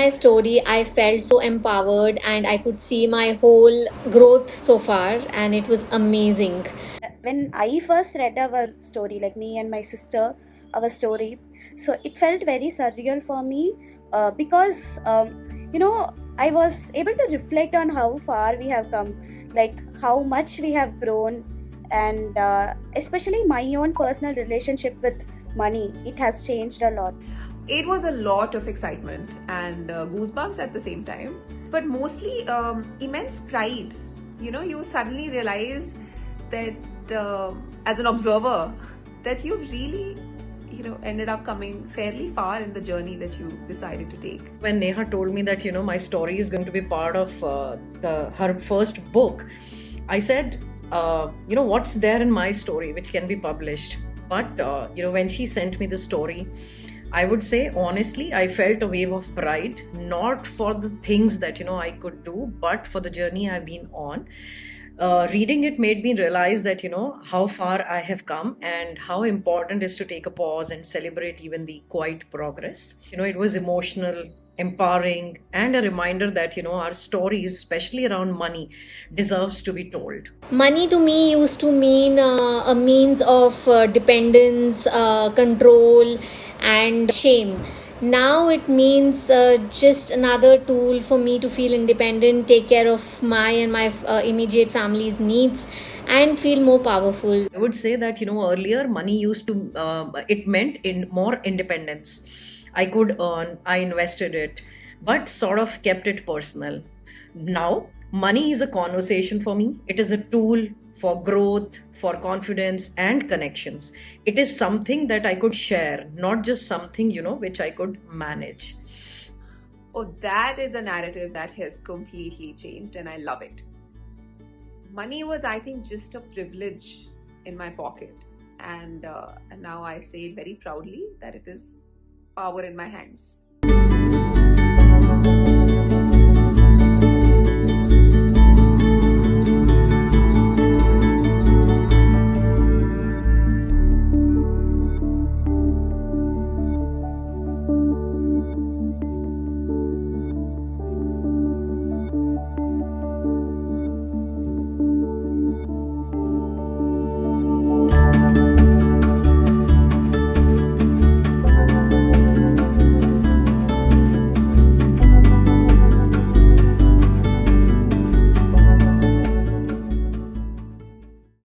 my story, I felt so empowered and I could see my whole growth so far, and it was amazing. When I first read our story, like me and my sister, our story, so it felt very surreal for me because I was able to reflect on how far we have come, like how much we have grown, and especially my own personal relationship with money. It has changed a lot. It was a lot of excitement and goosebumps at the same time, but mostly immense pride. You suddenly realize that as an observer, that you've really ended up coming fairly far in the journey that you decided to take. When Neha told me that my story is going to be part of her first book, I said, what's there in my story which can be published? But when she sent me the story, I would say honestly, I felt a wave of pride, not for the things that I could do, but for the journey I've been on. Reading it made me realize that how far I have come and how important it is to take a pause and celebrate even the quiet progress. It was emotional, empowering, and a reminder that our stories, especially around money, deserves to be told. Money to me used to mean a means of dependence, control, and shame. Now it means just another tool for me to feel independent, take care of my and my immediate family's needs, and feel more powerful. I would say that earlier money used to it meant in more independence. I could earn, I invested it, but sort of kept it personal. Now money is a conversation for me. It is a tool for growth, for confidence and connections. It is something that I could share, not just something which I could manage. Oh, that is a narrative that has completely changed, and I love it. Money was, I think, just a privilege in my pocket, and now I say it very proudly that it is power in my hands.